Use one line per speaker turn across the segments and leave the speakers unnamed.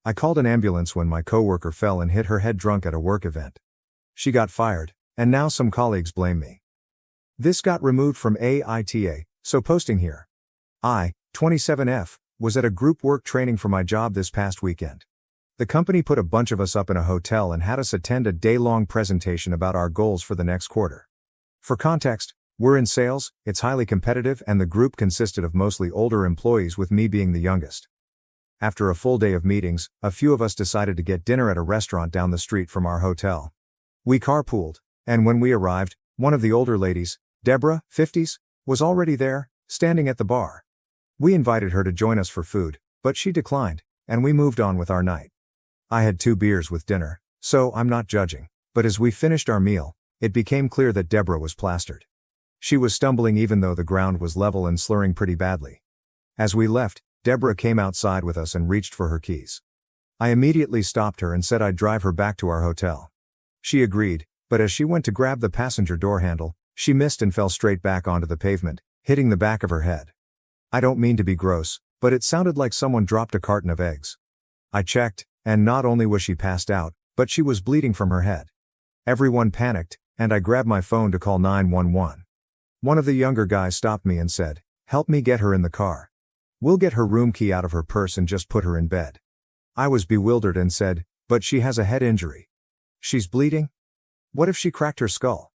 I called an ambulance when my coworker fell and hit her head drunk at a work event. She got fired, and now some colleagues blame me. This got removed from AITA, so posting here. I, 27F, was at a group work training for my job this past weekend. The company put a bunch of us up in a hotel and had us attend a day-long presentation about our goals for the next quarter. For context, we're in sales, it's highly competitive, and the group consisted of mostly older employees, with me being the youngest. After a full day of meetings, a few of us decided to get dinner at a restaurant down the street from our hotel. We carpooled, and when we arrived, one of the older ladies, Deborah, 50s, was already there, standing at the bar. We invited her to join us for food, but she declined, and we moved on with our night. I had 2 beers with dinner, so I'm not judging, but as we finished our meal, it became clear that Deborah was plastered. She was stumbling even though the ground was level and slurring pretty badly. As we left, Deborah came outside with us and reached for her keys. I immediately stopped her and said I'd drive her back to our hotel. She agreed, but as she went to grab the passenger door handle, she missed and fell straight back onto the pavement, hitting the back of her head. I don't mean to be gross, but it sounded like someone dropped a carton of eggs. I checked, and not only was she passed out, but she was bleeding from her head. Everyone panicked, and I grabbed my phone to call 911. One of the younger guys stopped me and said, "Help me get her in the car. We'll get her room key out of her purse and just put her in bed." I was bewildered and said, "But she has a head injury. She's bleeding? What if she cracked her skull?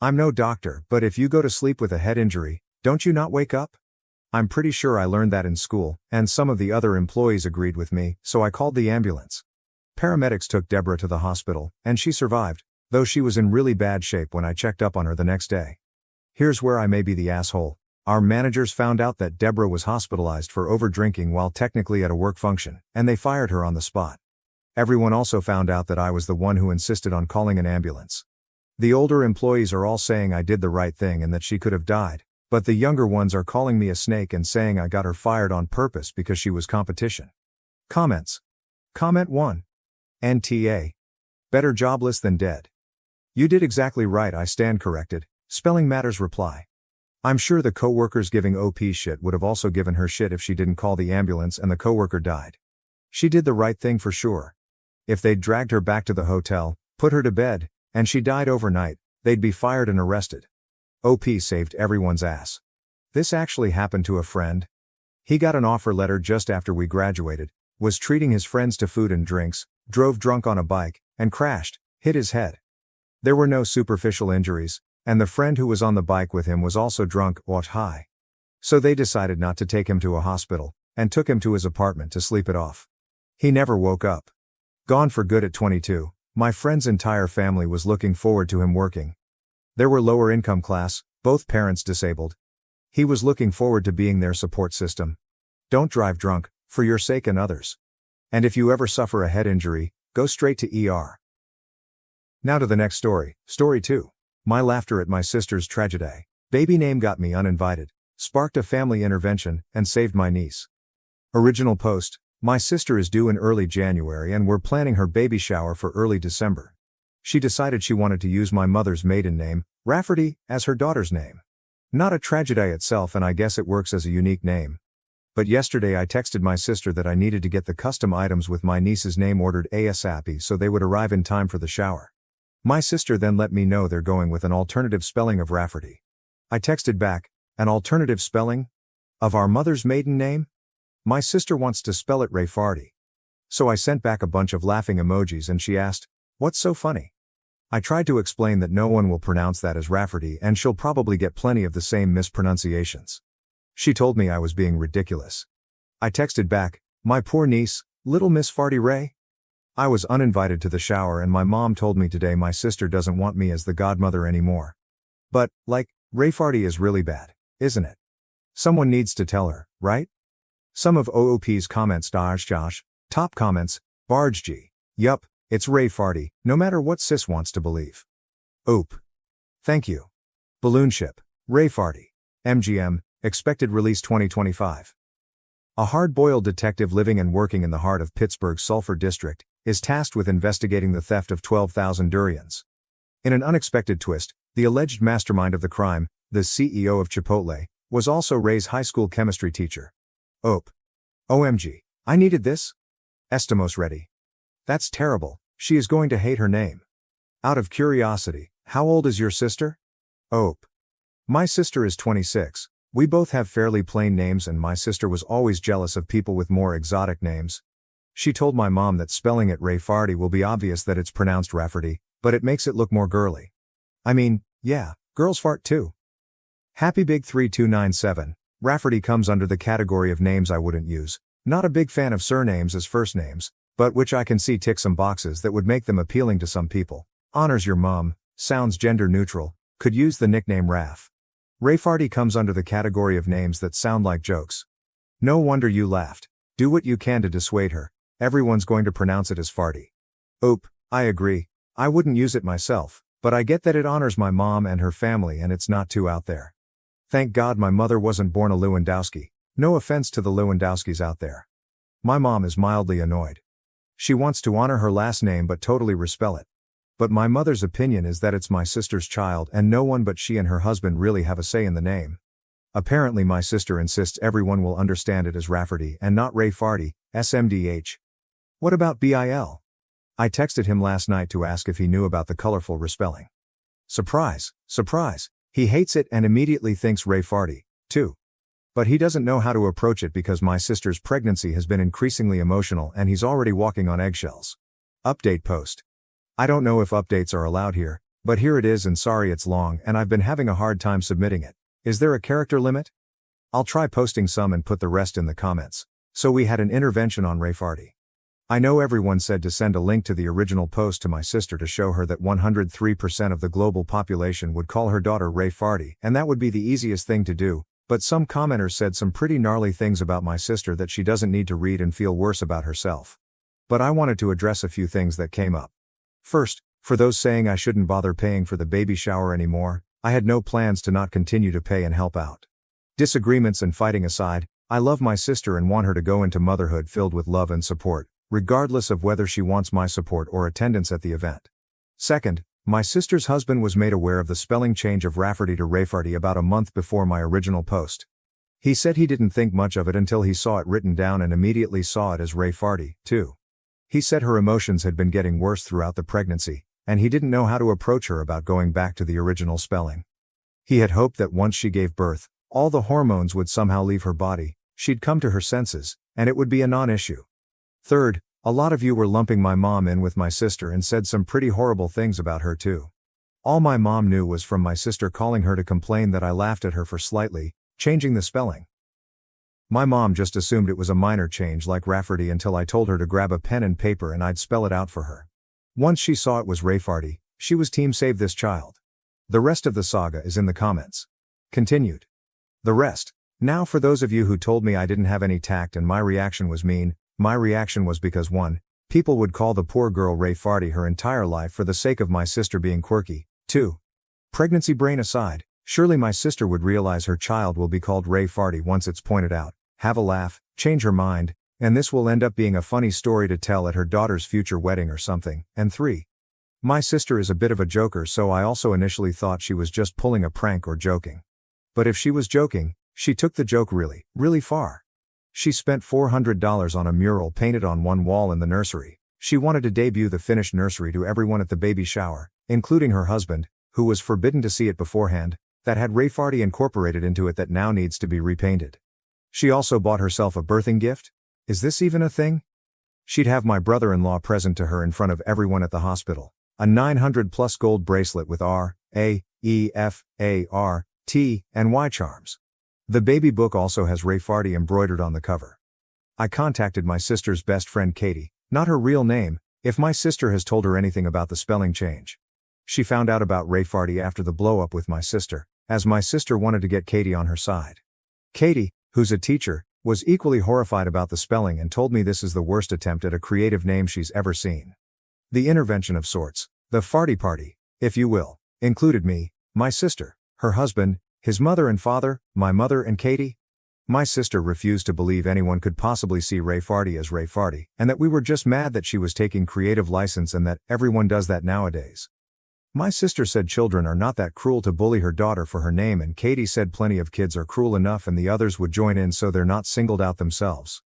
I'm no doctor, but if you go to sleep with a head injury, don't you not wake up?" I'm pretty sure I learned that in school, and some of the other employees agreed with me, so I called the ambulance. Paramedics took Deborah to the hospital, and she survived, though she was in really bad shape when I checked up on her the next day. Here's where I may be the asshole. Our managers found out that Deborah was hospitalized for over-drinking while technically at a work function, and they fired her on the spot. Everyone also found out that I was the one who insisted on calling an ambulance. The older employees are all saying I did the right thing and that she could have died, but the younger ones are calling me a snake and saying I got her fired on purpose because she was competition. Comments. Comment 1. NTA. Better jobless than dead. You did exactly right, I stand corrected. Spelling matters reply. I'm sure the coworkers giving OP shit would have also given her shit if she didn't call the ambulance and the coworker died. She did the right thing for sure. If they'd dragged her back to the hotel, put her to bed, and she died overnight, they'd be fired and arrested. OP saved everyone's ass. This actually happened to a friend. He got an offer letter just after we graduated, was treating his friends to food and drinks, drove drunk on a bike, and crashed, hit his head. There were no superficial injuries, and the friend who was on the bike with him was also drunk or high. So they decided not to take him to a hospital, and took him to his apartment to sleep it off. He never woke up. Gone for good at 22, my friend's entire family was looking forward to him working. There were lower income class, both parents disabled. He was looking forward to being their support system. Don't drive drunk, for your sake and others. And if you ever suffer a head injury, go straight to ER. Now to the next story, story 2. My laughter at my sister's tragedy. Baby name got me uninvited, sparked a family intervention, and saved my niece. Original post. My sister is due in early January and we're planning her baby shower for early December. She decided she wanted to use my mother's maiden name, Rafferty, as her daughter's name. Not a tragedy itself, and I guess it works as a unique name. But yesterday I texted my sister that I needed to get the custom items with my niece's name ordered ASAP so they would arrive in time for the shower. My sister then let me know they're going with an alternative spelling of Rafferty. I texted back, an alternative spelling? Of our mother's maiden name? My sister wants to spell it Rayfarty. So I sent back a bunch of laughing emojis and she asked, "What's so funny?" I tried to explain that no one will pronounce that as Rafferty and she'll probably get plenty of the same mispronunciations. She told me I was being ridiculous. I texted back, "My poor niece, little Miss Farty Ray?" I was uninvited to the shower and my mom told me today my sister doesn't want me as the godmother anymore. But, Rayfarty is really bad, isn't it? Someone needs to tell her, right? Some of OOP's comments. Josh, top comments, Barge G. Yup, it's Rayfarty, no matter what sis wants to believe. Oop. Thank you. Balloon Ship, Rayfarty. MGM, expected release 2025. A hard-boiled detective living and working in the heart of Pittsburgh's Sulphur District is tasked with investigating the theft of 12,000 durians. In an unexpected twist, the alleged mastermind of the crime, the CEO of Chipotle, was also Ray's high school chemistry teacher. Oop. OMG. I needed this? Estamos ready. That's terrible, she is going to hate her name. Out of curiosity, how old is your sister? Ope. My sister is 26. We both have fairly plain names and my sister was always jealous of people with more exotic names. She told my mom that spelling it Rayfarty will be obvious that it's pronounced Rafferty, but it makes it look more girly. I mean, yeah, girls fart too. Happy Big 3297, Rafferty comes under the category of names I wouldn't use. Not a big fan of surnames as first names, but which I can see tick some boxes that would make them appealing to some people. Honors your mom, sounds gender neutral, could use the nickname Raf. Rayfarty comes under the category of names that sound like jokes. No wonder you laughed. Do what you can to dissuade her. Everyone's going to pronounce it as farty. Oop, I agree. I wouldn't use it myself, but I get that it honors my mom and her family and it's not too out there. Thank God my mother wasn't born a Lewandowski. No offense to the Lewandowskis out there. My mom is mildly annoyed. She wants to honor her last name but totally respell it. But my mother's opinion is that it's my sister's child and no one but she and her husband really have a say in the name. Apparently my sister insists everyone will understand it as Rafferty and not Rayfarty, SMDH. What about BIL? I texted him last night to ask if he knew about the colorful respelling. Surprise, surprise, he hates it and immediately thinks Rayfarty, too. But he doesn't know how to approach it because my sister's pregnancy has been increasingly emotional and he's already walking on eggshells. Update post. I don't know if updates are allowed here, but here it is and sorry it's long and I've been having a hard time submitting it. Is there a character limit? I'll try posting some and put the rest in the comments. So we had an intervention on Rayfarty. I know everyone said to send a link to the original post to my sister to show her that 103% of the global population would call her daughter Rayfarty and that would be the easiest thing to do. But some commenters said some pretty gnarly things about my sister that she doesn't need to read and feel worse about herself. But I wanted to address a few things that came up. First, for those saying I shouldn't bother paying for the baby shower anymore, I had no plans to not continue to pay and help out. Disagreements and fighting aside, I love my sister and want her to go into motherhood filled with love and support, regardless of whether she wants my support or attendance at the event. Second, my sister's husband was made aware of the spelling change of Rafferty to Rayfarty about a month before my original post. He said he didn't think much of it until he saw it written down and immediately saw it as Rayfarty, too. He said her emotions had been getting worse throughout the pregnancy, and he didn't know how to approach her about going back to the original spelling. He had hoped that once she gave birth, all the hormones would somehow leave her body, she'd come to her senses, and it would be a non-issue. Third, a lot of you were lumping my mom in with my sister and said some pretty horrible things about her too. All my mom knew was from my sister calling her to complain that I laughed at her for slightly changing the spelling. My mom just assumed it was a minor change like Rafferty until I told her to grab a pen and paper and I'd spell it out for her. Once she saw it was Rayfarty, she was team save this child. The rest of the saga is in the comments. Continued. The rest. Now for those of you who told me I didn't have any tact and my reaction was mean, my reaction was because 1. People would call the poor girl Rayfarty her entire life for the sake of my sister being quirky. 2. Pregnancy brain aside, surely my sister would realize her child will be called Rayfarty once it's pointed out, have a laugh, change her mind, and this will end up being a funny story to tell at her daughter's future wedding or something. And 3. My sister is a bit of a joker, so I also initially thought she was just pulling a prank or joking. But if she was joking, she took the joke really, really far. She spent $400 on a mural painted on one wall in the nursery. She wanted to debut the finished nursery to everyone at the baby shower, including her husband, who was forbidden to see it beforehand, that had Rayfarty incorporated into it that now needs to be repainted. She also bought herself a birthing gift? Is this even a thing? She'd have my brother-in-law present to her in front of everyone at the hospital. A 900+ gold bracelet with R, A, E, F, A, R, T, and Y charms. The baby book also has Rayfarty embroidered on the cover. I contacted my sister's best friend Katie, not her real name, if my sister has told her anything about the spelling change. She found out about Rayfarty after the blow-up with my sister, as my sister wanted to get Katie on her side. Katie, who's a teacher, was equally horrified about the spelling and told me this is the worst attempt at a creative name she's ever seen. The intervention of sorts, the farty party, if you will, included me, my sister, her husband, his mother and father, my mother and Katie. My sister refused to believe anyone could possibly see Rayfarty as Rayfarty, and that we were just mad that she was taking creative license and that everyone does that nowadays. My sister said children are not that cruel to bully her daughter for her name, and Katie said plenty of kids are cruel enough and the others would join in so they're not singled out themselves.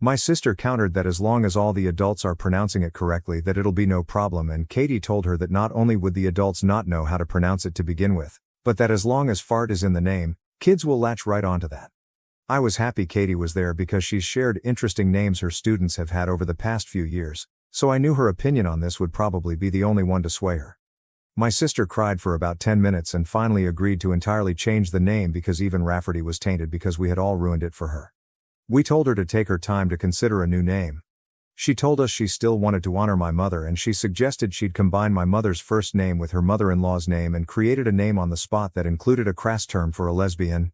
My sister countered that as long as all the adults are pronouncing it correctly that it'll be no problem, and Katie told her that not only would the adults not know how to pronounce it to begin with, but that as long as fart is in the name, kids will latch right onto that. I was happy Katie was there because she's shared interesting names her students have had over the past few years, so I knew her opinion on this would probably be the only one to sway her. My sister cried for about 10 minutes and finally agreed to entirely change the name because even Rafferty was tainted because we had all ruined it for her. We told her to take her time to consider a new name. She told us she still wanted to honor my mother, and she suggested she'd combine my mother's first name with her mother-in-law's name and created a name on the spot that included a crass term for a lesbian.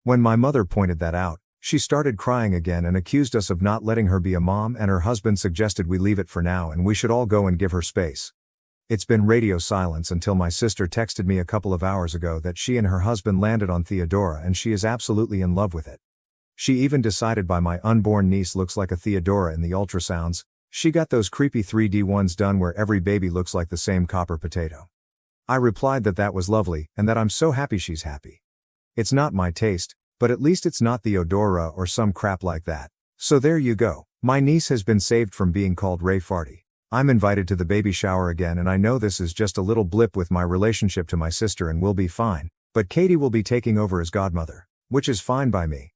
When my mother pointed that out, she started crying again and accused us of not letting her be a mom, and her husband suggested we leave it for now and we should all go and give her space. It's been radio silence until my sister texted me a couple of hours ago that she and her husband landed on Theodora and she is absolutely in love with it. She even decided by my unborn niece looks like a Theodora in the ultrasounds. She got those creepy 3D ones done where every baby looks like the same copper potato. I replied that that was lovely and that I'm so happy she's happy. It's not my taste, but at least it's not Theodora or some crap like that. So there you go. My niece has been saved from being called Ray Farty. I'm invited to the baby shower again, and I know this is just a little blip with my relationship to my sister and we'll be fine, but Katie will be taking over as godmother, which is fine by me.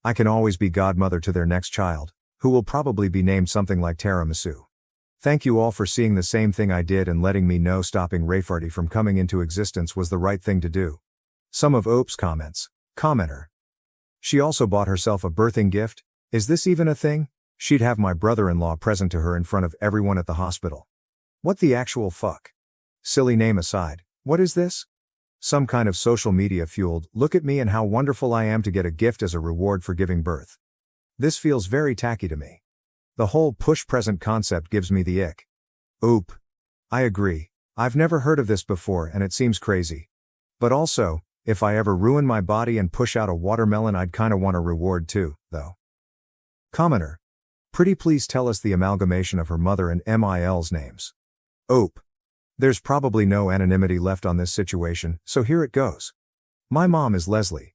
I can always be godmother to their next child, who will probably be named something like tiramisu. Thank you all for seeing the same thing I did and letting me know stopping Rayfarty from coming into existence was the right thing to do. Some of Ope's comments. Commenter. She also bought herself a birthing gift. Is this even a thing? She'd have my brother-in-law present to her in front of everyone at the hospital. What the actual fuck? Silly name aside, what is this? Some kind of social media fueled, look at me and how wonderful I am to get a gift as a reward for giving birth. This feels very tacky to me. The whole push present concept gives me the ick. Oop. I agree. I've never heard of this before and it seems crazy. But also, if I ever ruin my body and push out a watermelon, I'd kinda want a reward too, though. Commenter. Pretty please tell us the amalgamation of her mother and MIL's names. Ope. There's probably no anonymity left on this situation, so here it goes. My mom is Leslie.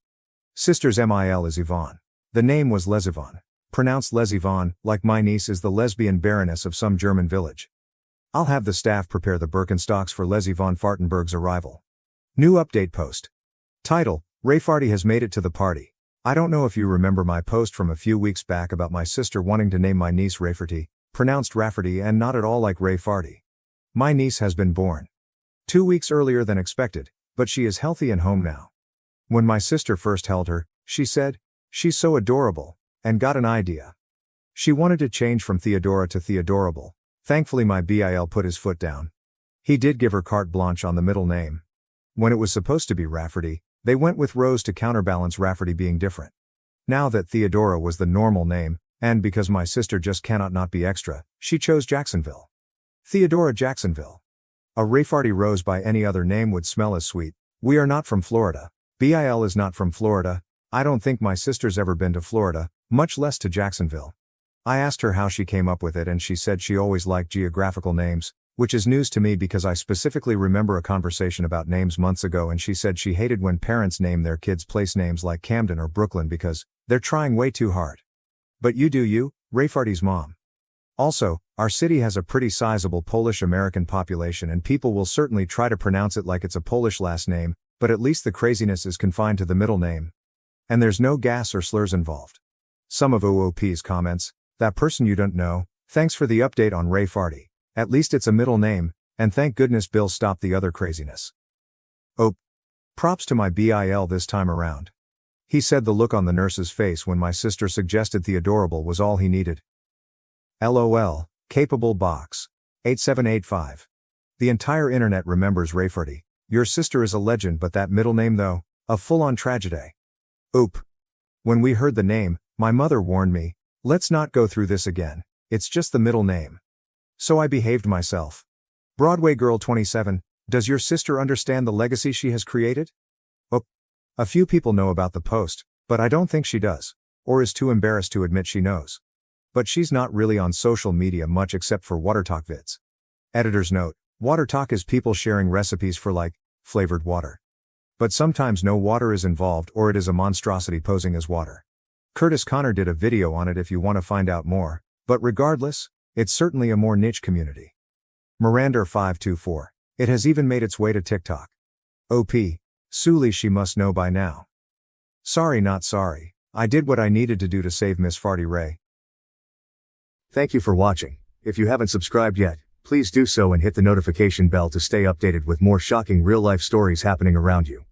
Sister's MIL is Yvonne. The name was Les Yvonne. Pronounced Les Yvonne, like my niece is the lesbian baroness of some German village. I'll have the staff prepare the Birkenstocks for Les Yvonne Fartenberg's arrival. New update post. Title, Ray Farty has made it to the party. I don't know if you remember my post from a few weeks back about my sister wanting to name my niece Rayfarty, pronounced Rafferty and not at all like Ray Farty. My niece has been born 2 weeks earlier than expected, but she is healthy and home now. When my sister first held her, she said, "She's so adorable," and got an idea. She wanted to change from Theodora to Theodorable. Thankfully my BIL put his foot down. He did give her carte blanche on the middle name. When it was supposed to be Rafferty, they went with Rose to counterbalance Rafferty being different. Now that Theodora was the normal name, and because my sister just cannot not be extra, she chose Jacksonville. Theodora Jacksonville. A Rayfarty Rose by any other name would smell as sweet. We are not from Florida. BIL is not from Florida. I don't think my sister's ever been to Florida, much less to Jacksonville. I asked her how she came up with it and she said she always liked geographical names, which is news to me because I specifically remember a conversation about names months ago and she said she hated when parents name their kids place names like Camden or Brooklyn because they're trying way too hard. But you do you, Rayfarty's mom. Also, our city has a pretty sizable Polish-American population and people will certainly try to pronounce it like it's a Polish last name, but at least the craziness is confined to the middle name. And there's no gas or slurs involved. Some of OOP's comments, that person you don't know, thanks for the update on Ray Farty. At least it's a middle name, and thank goodness Bill stopped the other craziness. Oh. Props to my BIL this time around. He said the look on the nurse's face when my sister suggested Theodorable was all he needed. LOL, capable box. 8785. The entire internet remembers Rayfarty. Your sister is a legend, but that middle name though, a full-on tragedy. Oop. When we heard the name, my mother warned me, let's not go through this again, it's just the middle name. So I behaved myself. Broadway Girl 27, does your sister understand the legacy she has created? Oh. A few people know about the post, but I don't think she does, or is too embarrassed to admit she knows. But she's not really on social media much except for Water Talk vids. Editor's note, Water Talk is people sharing recipes for like, flavored water. But sometimes no water is involved or it is a monstrosity posing as water. Curtis Connor did a video on it if you want to find out more, but regardless, it's certainly a more niche community. Miranda524. It has even made its way to TikTok. OP. Suli, she must know by now. Sorry not sorry, I did what I needed to do to save Miss Farty Ray. Thank you for watching. If you haven't subscribed yet, please do so and hit the notification bell to stay updated with more shocking real-life stories happening around you.